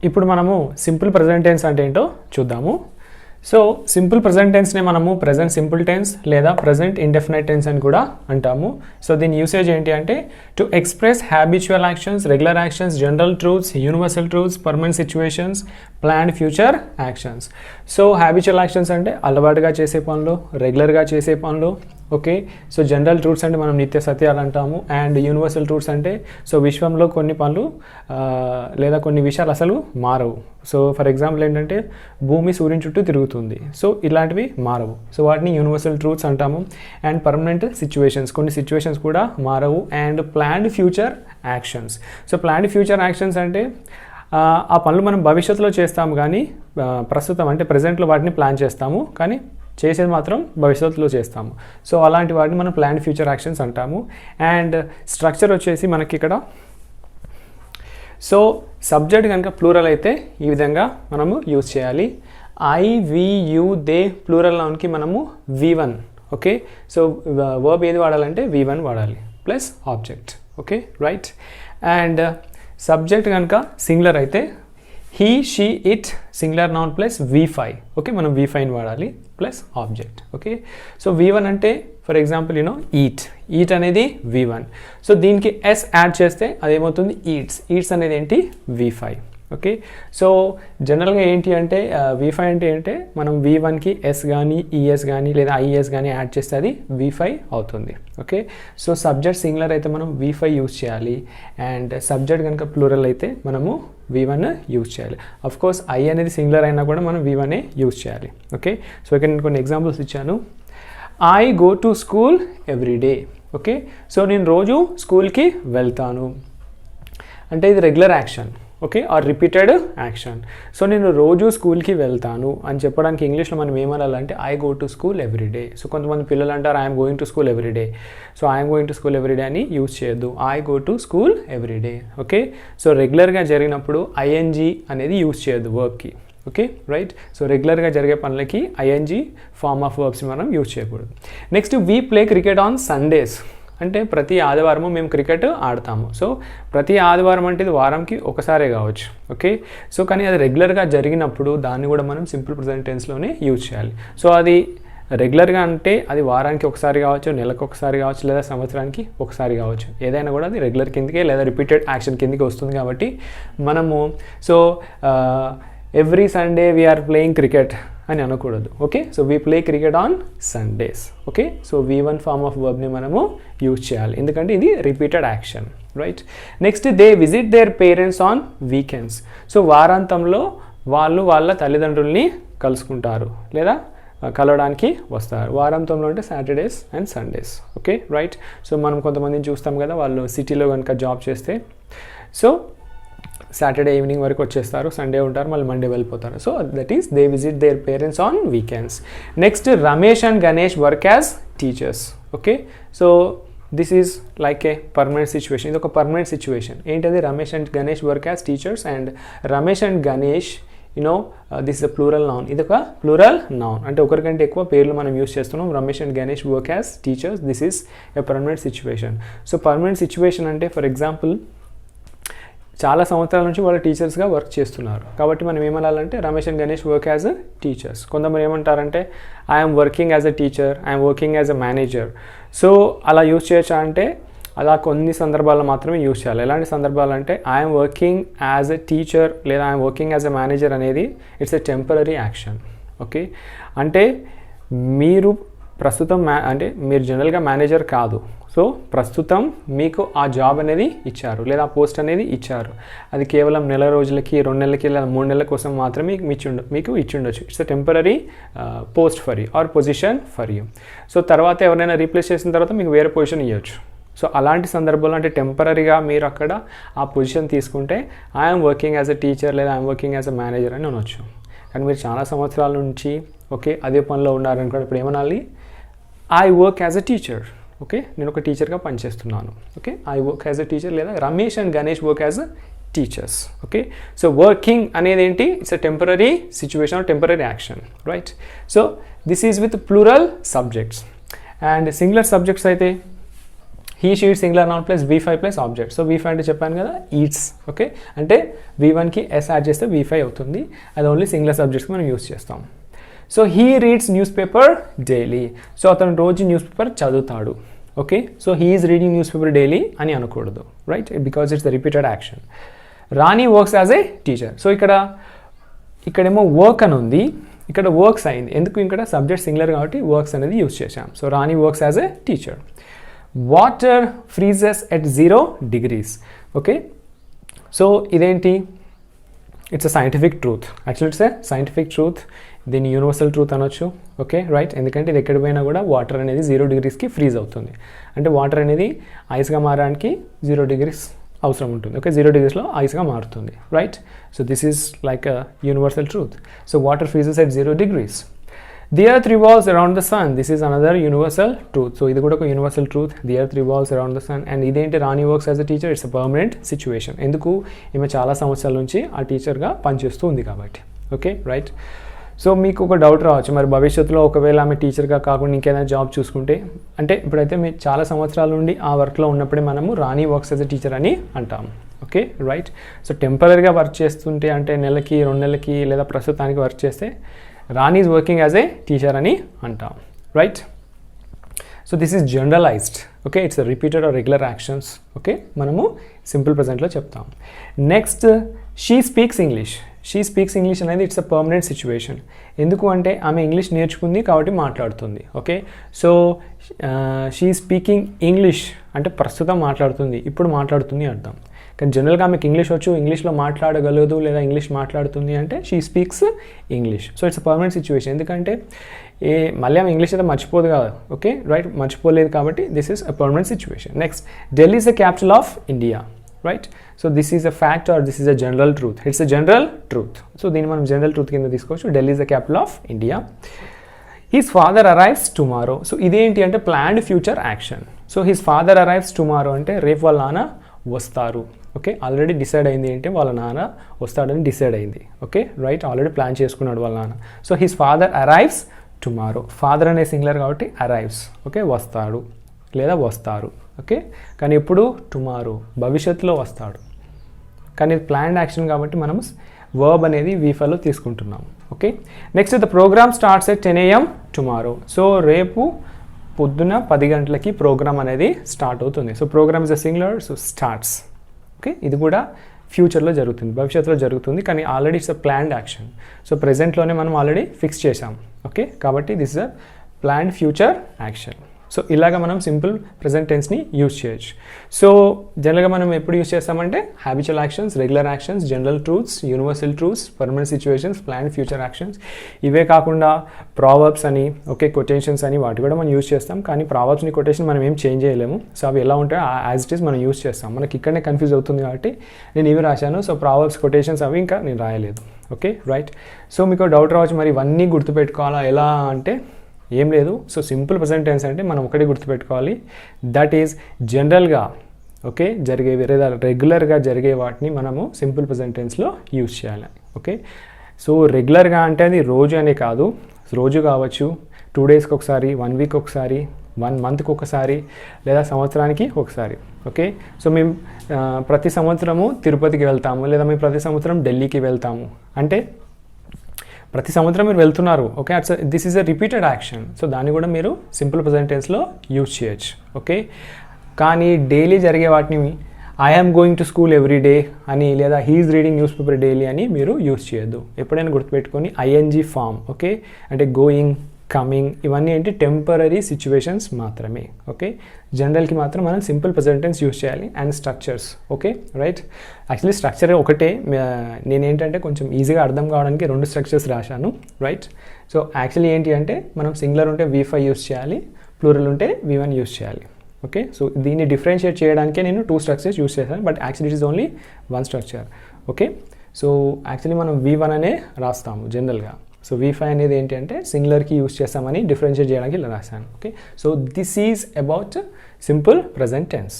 ఇప్పుడు మనము simple present tense అంటే ఏంటో చూద్దాము. సో సింపుల్ ప్రెజెంట్ టెన్స్ని మనము ప్రెజెంట్ సింపుల్ టెన్స్ లేదా ప్రెజెంట్ ఇండెఫినైట్ టెన్స్ అని కూడా అంటాము. సో దీని యూసేజ్ ఏంటి అంటే to express habitual actions, regular actions, general truths, universal truths, permanent situations, planned future actions. So habitual actions అంటే అలవాటుగా చేసే పనులు, రెగ్యులర్గా చేసే పనులు. ఓకే, సో జనరల్ ట్రూత్స్ అంటే మనం నిత్య సత్యాలు అంటాము. అండ్ యూనివర్సల్ ట్రూత్స్ అంటే సో విశ్వంలో కొన్ని పనులు లేదా కొన్ని విషయాలు అసలు మారవు. సో ఫర్ ఎగ్జాంపుల్ ఏంటంటే భూమి సూర్యుని చుట్టూ తిరుగుతుంది, సో ఇలాంటివి మారవు. సో వాటిని యూనివర్సల్ ట్రూత్స్ అంటాము. అండ్ పర్మనెంట్ సిచ్యువేషన్స్, కొన్ని సిచ్యువేషన్స్ కూడా మారవు. And planned future actions. So planned future actions అంటే ఆ పనులు మనం భవిష్యత్తులో చేస్తాము కానీ ప్రస్తుతం అంటే ప్రజెంట్లో వాటిని ప్లాన్ చేస్తాము కానీ చేసేది మాత్రం భవిష్యత్తులో చేస్తాము. సో అలాంటి వాటిని మనం ప్లాన్డ్ ఫ్యూచర్ యాక్షన్స్ అంటాము. అండ్ స్ట్రక్చర్ వచ్చేసి మనకి ఇక్కడ సో సబ్జెక్ట్ కనుక ప్లూరల్ అయితే ఈ విధంగా మనము యూజ్ చేయాలి. I, we, you, they plural నౌన్కి మనము V1. ఓకే, సో వర్బ్ ఏది వాడాలంటే V1 వాడాలి plus object. Okay right. And subject కనుక సింగులర్ అయితే he, she, it singular noun plus V5. Okay, మనం V5 వాడాలి plus object. Okay, so V1 అంటే ఫర్ ఎగ్జాంపుల్ ఈట్ అనేది V1. సో దీనికి S యాడ్ చేస్తే అదేమవుతుంది ఈట్స్ అనేది ఏంటి V5. ఓకే, సో జనరల్గా ఏంటి అంటే V5 అంటే ఏంటంటే మనం V1కి S కానీ ES కానీ లేదా IES కానీ యాడ్ చేస్తే అది V5 అవుతుంది. ఓకే, సో సబ్జెక్ట్ సింగులర్ అయితే మనం V5 యూజ్ చేయాలి. అండ్ సబ్జెక్ట్ కనుక ప్లూరల్ అయితే మనము V1 యూజ్ చేయాలి. అఫ్ కోర్స్ I అనేది సింగులర్ అయినా కూడా మనం V1 యూజ్ చేయాలి. ఓకే, సో ఇక్కడ నేను కొన్ని ఎగ్జాంపుల్స్ ఇచ్చాను. I go to school every day. Okay, so నేను రోజు స్కూల్కి వెళ్తాను అంటే ఇది regular action. Okay, or repeated action. So నేను రోజు స్కూల్కి వెళ్తాను అని చెప్పడానికి ఇంగ్లీష్లో మనం ఏమనాలంటే I go to school every day. So కొంతమంది పిల్లలు అంటారు I'm going to school every day. So I'm going to school every day అని యూజ్ చేయొద్దు, I go to school every day. Okay, so రెగ్యులర్గా జరిగినప్పుడు ING అనేది యూజ్ చేయొద్దు వర్బ్కి. Okay right. So రెగ్యులర్గా జరిగే పనులకి ING ఫార్మ్ ఆఫ్ వర్బ్స్ మనం యూజ్ చేయకూడదు. Next we play cricket on Sundays అంటే ప్రతి ఆదివారము మేము క్రికెట్ ఆడతాము. సో ప్రతి ఆదివారం అంటే ఇది వారంకి ఒకసారే కావచ్చు. ఓకే, సో కానీ అది రెగ్యులర్గా జరిగినప్పుడు దాన్ని కూడా మనం సింపుల్ ప్రెజెంట్ టెన్స్లోనే యూజ్ చేయాలి. సో అది రెగ్యులర్గా అంటే అది వారానికి ఒకసారి కావచ్చు, నెలకు ఒకసారి కావచ్చు, లేదా సంవత్సరానికి ఒకసారి కావచ్చు. ఏదైనా కూడా అది రెగ్యులర్ కిందకే లేదా రిపీటెడ్ యాక్షన్ కిందకి వస్తుంది కాబట్టి మనము so every Sunday we are playing cricket అని అనకూడదు. Okay, so we play cricket on Sundays. Okay, so V1 form of వర్బ్ని మనము యూజ్ చేయాలి ఎందుకంటే ఇది repeated action. Right. Next they visit their parents on weekends. So వారాంతంలో వాళ్ళు వాళ్ళ తల్లిదండ్రుల్ని కలుసుకుంటారు లేదా కలవడానికి వస్తారు. వారాంతంలో అంటే Saturdays and Sundays. Okay right. So మనం కొంతమందిని చూస్తాం కదా, వాళ్ళు సిటీలో కనుక జాబ్ చేస్తే సో సాటర్డే ఈవినింగ్ వరకు వచ్చేస్తారు, సండే ఉంటారు, మళ్ళీ మండే వెళ్ళిపోతారు. So that is they visit their parents on weekends. Next Ramesh and Ganesh work as teachers. Okay, so this is like a permanent situation. ఇది ఒక పర్మనెంట్ సిచ్యువేషన్. ఏంటది? Ramesh and Ganesh work as teachers. And Ramesh and Ganesh this is a plural noun. ఇది ఒక plural noun అంటే ఒకరికంటే ఎక్కువ పేర్లు మనం use చేస్తున్నాం. Ramesh and Ganesh work as teachers. This is a permanent situation. So permanent situation అంటే ఫర్ ఎగ్జాంపుల్ చాలా సంవత్సరాల నుంచి వాళ్ళు టీచర్స్గా వర్క్ చేస్తున్నారు కాబట్టి మనం ఏమనాలంటే Ramesh and Ganesh work as a teachers. కొంతమంది ఏమంటారంటే I'm working as a teacher, I'm working as a manager. So అలా యూజ్ చేయొచ్చా అంటే అలా కొన్ని సందర్భాల్లో మాత్రమే యూజ్ చేయాలి. ఎలాంటి సందర్భాలు అంటే I'm working as a teacher లేదా I'm working as a manager అనేది it's a temporary action. Okay, అంటే మీరు ప్రస్తుతం అంటే మీరు జనరల్గా మేనేజర్ కాదు. సో ప్రస్తుతం మీకు ఆ జాబ్ అనేది ఇచ్చారు లేదా ఆ పోస్ట్ అనేది ఇచ్చారు. అది కేవలం నెల రోజులకి, 2 నెలలకి లేదా 3 నెలల కోసం మాత్రమే మీకు ఇచ్చిండొచ్చు. It's a temporary post for you or position for you. So తర్వాత ఎవరైనా రీప్లేస్ చేసిన తర్వాత మీకు వేరే పొజిషన్ ఇవ్వచ్చు. సో అలాంటి సందర్భంలో అంటే టెంపరరీగా మీరు అక్కడ ఆ పొజిషన్ తీసుకుంటే I'm working as a teacher లేదా I'm working as a manager అని అనొచ్చు. కానీ మీరు చాలా సంవత్సరాల నుంచి ఓకే అదే పనిలో ఉన్నారనుకోండి, ఇప్పుడు ఏమనాలి? I work as a teacher. Okay, నేను ఒక టీచర్గా పనిచేస్తున్నాను. Okay, I work as a teacher లేదా Ramesh and Ganesh work as a teachers. Okay, so working అనేది ఏంటి? It's a temporary situation or temporary action. Right. So this is with plural subjects. And singular subjects అయితే he she it singular noun plus V5 plus object. So V5 అంటే చెప్పాను కదా eats. Okay, అంటే V1కి S add చేస్తే V5 అవుతుంది. అది only singular సబ్జెక్ట్స్కి మనం use చేస్తాం. So he reads newspaper daily. So అతను రోజు న్యూస్ పేపర్ చదువుతాడు. Okay, so he is reading newspaper daily అని అనకూడదు, right, because it's the repeated action. Rani works as a teacher. So ఇక్కడేమో work అని ఉంది, ఇక్కడ వర్క్స్ అయింది. ఎందుకు ఇక్కడ సబ్జెక్ట్ సింగులర్ కాబట్టి వర్క్స్ అనేది యూస్ చేసాం. So Rani works as a teacher. Water freezes at 0 degrees. Okay, so ఇదేంటి, it's a scientific truth. Actually it's a scientific truth. దీన్ని యూనివర్సల్ ట్రూత్ అనొచ్చు. ఓకే, రైట్, ఎందుకంటే ఇది ఎక్కడ పోయినా కూడా వాటర్ అనేది 0 degreesకి ఫ్రీజ్ అవుతుంది. అంటే వాటర్ అనేది ఐస్గా మారడానికి 0 degrees అవసరం ఉంటుంది. ఓకే, 0 degreesలో ఐస్గా మారుతుంది, right. So this is like a universal truth. So water freezes at 0 degrees. The earth revolves around the sun. This is another universal truth. So ఇది కూడా ఒక universal truth. The earth revolves around the sun. And ఇదేంటి, Rani works as a teacher, it's a permanent situation. ఎందుకు, ఈమె చాలా సంవత్సరాల నుంచి ఆ టీచర్గా పనిచేస్తూ ఉంది కాబట్టి. Okay, right. సో మీకు ఒక డౌట్ రావచ్చు, మరి భవిష్యత్తులో ఒకవేళ ఆమె టీచర్గా కాకుండా ఇంకేదైనా జాబ్ చూసుకుంటే, అంటే ఇప్పుడైతే మీరు చాలా సంవత్సరాల నుండి ఆ వర్క్లో ఉన్నప్పుడే మనము Rani works as a teacher అని అంటాము. Okay, right. సో టెంపరీగా వర్క్ చేస్తుంటే, అంటే నెలకి 2 నెలలకి లేదా ప్రస్తుతానికి వర్క్ చేస్తే Rani is working as a teacher అని అంటాం, right. So this is generalized. Okay, it's repeated or regular actions. Okay, మనము సింపుల్ ప్రజెంట్లో చెప్తాం. Next, she speaks English. She speaks English అనేది ఇట్స్ అ పర్మనెంట్ సిచ్యువేషన్. ఎందుకు అంటే ఆమె ఇంగ్లీష్ నేర్చుకుంది కాబట్టి మాట్లాడుతుంది. Okay, so she speaking English అంటే ప్రస్తుతం మాట్లాడుతుంది, ఇప్పుడు మాట్లాడుతుంది అర్థం. కానీ జనరల్గా ఆమెకు ఇంగ్లీష్ వచ్చు, ఇంగ్లీష్లో మాట్లాడగలదు లేదా ఇంగ్లీష్ మాట్లాడుతుంది అంటే she speaks English. So it's a permanent situation. ఎందుకంటే మళ్ళీ ఆమె ఇంగ్లీష్ అయితే మర్చిపోదు కదా. ఓకే, రైట్, మర్చిపోలేదు కాబట్టి this is a permanent situation. Next, Delhi is the capital of India, right. So this is a fact are this is a general truth. It's a general truth. So దీన్ని మనం general truth కింద తీసుకోవచ్చు. Delhi is the capital of India. His father arrives tomorrow. So ఇదేంటి అంటే planned future action. So his father arrives tomorrow అంటే రేపు వాళ్ళ నాన్న వస్తారు. ఓకే, ఆల్రెడీ డిసైడ్ అయింది ఏంటి, వాళ్ళ నాన్న వస్తాడని డిసైడ్ అయింది. ఓకే, రైట్, ఆల్రెడీ ప్లాన్ చేసుకున్నాడు వాళ్ళ నాన్న. So his father arrives tomorrow. Father అనే సింగులర్ కాబట్టి అరైవ్స్. ఓకే, వస్తాడు లేదా వస్తారు. ఓకే, కానీ ఎప్పుడు, టుమారో, భవిష్యత్తులో వస్తాడు. కానీ ఇది ప్లాన్డ్ యాక్షన్ కాబట్టి మనం వర్బ్ అనేది V5లో తీసుకుంటున్నాం. Okay, next, the program starts at 10 AM tomorrow. So రేపు పొద్దున 10 గంటలకి ప్రోగ్రామ్ అనేది స్టార్ట్ అవుతుంది. So program is a singular, so starts. Okay, ఇది కూడా ఫ్యూచర్లో జరుగుతుంది, భవిష్యత్తులో జరుగుతుంది, కానీ already it's a planned action. So ప్రెజెంట్లోనే మనం ఆల్రెడీ ఫిక్స్ చేసాం. ఓకే, కాబట్టి this is a planned future action. So ఇలాగ మనం సింపుల్ ప్రెజెంట్ టెన్స్ని యూజ్ చేయొచ్చు. సో జనరల్గా మనం ఎప్పుడు యూజ్ చేస్తామంటే habitual actions, regular actions, general truths, universal truths, permanent situations, planned future actions. ఇవే కాకుండా ప్రావర్బ్స్ అని, ఓకే, కొటేషన్స్ అని వాటి కూడా మనం యూజ్ చేస్తాం. కానీ ప్రావర్బ్స్ని కొటేషన్ మనం ఏం చేంజ్ చేయలేము. సో అవి ఎలా ఉంటాయో యాజ్ ఇట్ ఈస్ మనం యూజ్ చేస్తాం. మనకి ఇక్కడనే కన్ఫ్యూజ్ అవుతుంది కాబట్టి నేను ఇవి రాశాను. సో ప్రావర్బ్స్, కొటేషన్స్ అవి ఇంకా నేను రాయలేదు. Okay, right. సో మీకు డౌట్ రావచ్చు, మరి ఇవన్నీ గుర్తుపెట్టుకోవాలా ఎలా అంటే ఏం లేదు. సో సింపుల్ ప్రెజెంట్ టెన్స్ అంటే మనం ఒకటి గుర్తుపెట్టుకోవాలి, దట్ ఈజ్ జనరల్గా ఓకే జరిగేవి లేదా రెగ్యులర్గా జరిగే వాటిని మనము సింపుల్ ప్రెజెంట్ టెన్స్లో యూజ్ చేయాలి. ఓకే, సో రెగ్యులర్గా అంటే అది రోజు అనే కాదు, రోజు కావచ్చు, 2 daysకి ఒకసారి, 1 week ఒకసారి, 1 monthకి ఒకసారి, లేదా సంవత్సరానికి ఒకసారి. ఓకే, సో మేము ప్రతి సంవత్సరము తిరుపతికి వెళ్తాము, లేదా మేము ప్రతి సంవత్సరం ఢిల్లీకి వెళ్తాము అంటే ప్రతి సంవత్సరం మీరు వెళ్తున్నారు. Okay, this is a repeated action. So దాన్ని కూడా మీరు సింపుల్ ప్రెజెంట్ టెన్స్లో యూజ్ చేయొచ్చు. ఓకే, కానీ డైలీ జరిగే వాటిని I am going to school every day అని, లేదా he is reading newspaper daily అని మీరు యూజ్ చేయొద్దు. ఎప్పుడైనా గుర్తుపెట్టుకొని ING ఫామ్. ఓకే, అంటే గోయింగ్, కమింగ్, ఇవన్నీ ఏంటి టెంపరీ సిచ్యువేషన్స్ మాత్రమే. ఓకే, జనరల్కి మాత్రం మనం సింపుల్ ప్రెజెంట్ టెన్స్ యూజ్ చేయాలి. And structures. Okay, right. Actually structure ఒకటే, నేనేంటంటే కొంచెం ఈజీగా అర్థం కావడానికి 2 స్ట్రక్చర్స్ రాశాను, రైట్. సో యాక్చువల్లీ ఏంటి అంటే మనం సింగులర్ ఉంటే V5 యూజ్ చేయాలి, ప్లూరల్ ఉంటే V1 యూజ్ చేయాలి. ఓకే, సో దీన్ని డిఫరెన్షియేట్ చేయడానికే నేను 2 స్ట్రక్చర్స్ యూజ్ చేశాను, but actually it is only 1 structure. Okay, so actually మనం V1 అనే రాస్తాము జనరల్గా. సో V5 అనేది ఏంటి అంటే సింగులర్కి యూజ్ చేస్తామని డిఫరెన్షియేట్ చేయడానికి ఇలా రాశాను. Okay, so this is about simple present tense.